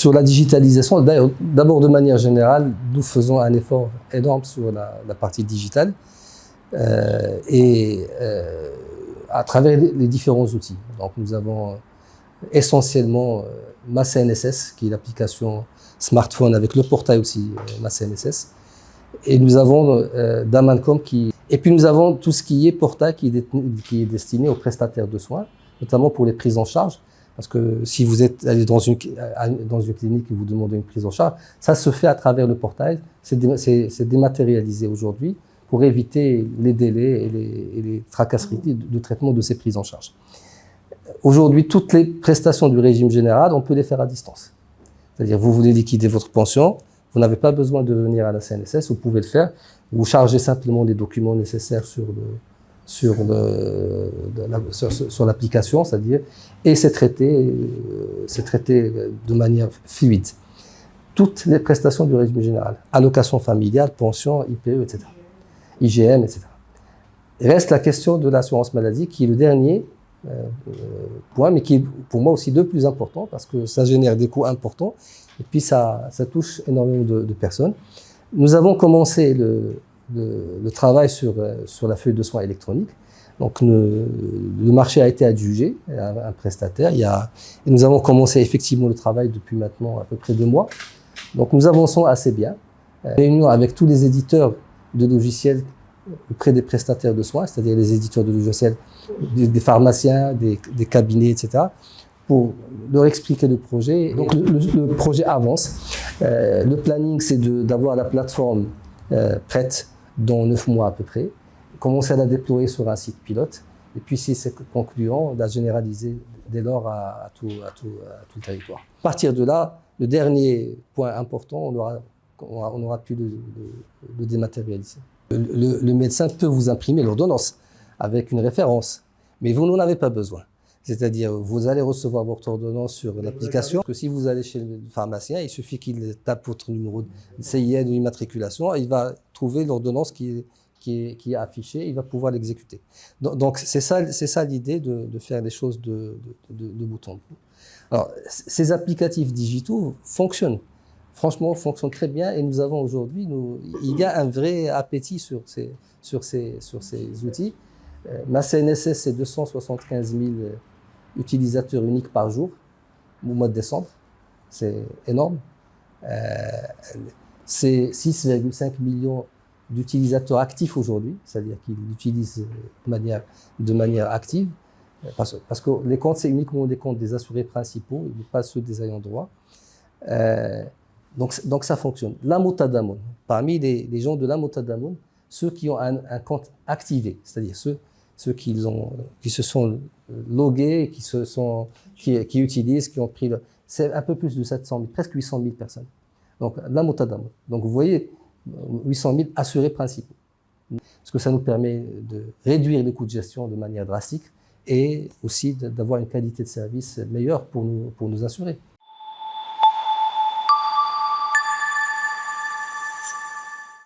Sur la digitalisation, d'abord de manière générale, nous faisons un effort énorme sur la partie digitale à travers les différents outils. Donc nous avons essentiellement ma CNSS, qui est l'application smartphone avec le portail aussi, ma CNSS. Et nous avons Damancom Et puis nous avons tout ce qui est portail qui est destiné aux prestataires de soins, notamment pour les prises en charge. Parce que si vous êtes allé dans une clinique et vous demandez une prise en charge, ça se fait à travers le portail. C'est dématérialisé aujourd'hui pour éviter les délais et les tracasseries de traitement de ces prises en charge. Aujourd'hui, toutes les prestations du régime général, on peut les faire à distance. C'est-à-dire, vous voulez liquider votre pension, vous n'avez pas besoin de venir à la CNSS, vous pouvez le faire. Vous chargez simplement les documents nécessaires sur l'application, c'est-à-dire, et c'est traité de manière fluide. Toutes les prestations du régime général, allocation familiale, pension, IPE, etc., IGM, etc. Il reste la question de l'assurance maladie, qui est le dernier point, mais qui est pour moi aussi le plus important, parce que ça génère des coûts importants, et puis ça touche énormément de personnes. Nous avons commencé le travail sur la feuille de soins électronique. Donc le marché a été adjugé à un prestataire. Et nous avons commencé effectivement le travail depuis maintenant à peu près 2 mois. Donc nous avançons assez bien. Réunion avec tous les éditeurs de logiciels auprès des prestataires de soins, c'est-à-dire les éditeurs de logiciels, des pharmaciens, des cabinets, etc., pour leur expliquer le projet. Donc le projet avance. Le planning, c'est d'avoir la plateforme prête dans 9 mois à peu près, commencer à la déployer sur un site pilote, et puis si c'est concluant, la généraliser dès lors à tout le territoire. À partir de là, le dernier point important, on aura pu le dématérialiser. Le médecin peut vous imprimer l'ordonnance avec une référence, mais vous n'en avez pas besoin. C'est-à-dire, vous allez recevoir votre ordonnance sur l'application. Que si vous allez chez le pharmacien, il suffit qu'il tape votre numéro de CIN ou immatriculation, il va trouver l'ordonnance qui est affichée, il va pouvoir l'exécuter. Donc c'est ça l'idée de faire les choses de bout en bout. Alors, ces applicatifs digitaux fonctionnent. Franchement, fonctionnent très bien, et nous avons aujourd'hui, il y a un vrai appétit sur ces outils. Ma CNSS, c'est 275 000 utilisateurs uniques par jour au mois de décembre. C'est énorme. C'est 6,5 millions d'utilisateurs actifs aujourd'hui, c'est-à-dire qu'ils l'utilisent de manière active, parce que les comptes, c'est uniquement des comptes des assurés principaux, et pas ceux des ayants droit. Donc ça fonctionne. La Motadamone, parmi les gens de la Motadamone, ceux qui ont un compte activé, c'est-à-dire ceux qui se sont logués, qui utilisent, qui ont pris c'est un peu plus de 700 000, presque 800 000 personnes. Donc, la Motadamone. Donc, vous voyez, 800 000 assurés principaux. Parce que ça nous permet de réduire les coûts de gestion de manière drastique et aussi d'avoir une qualité de service meilleure pour nos assurés.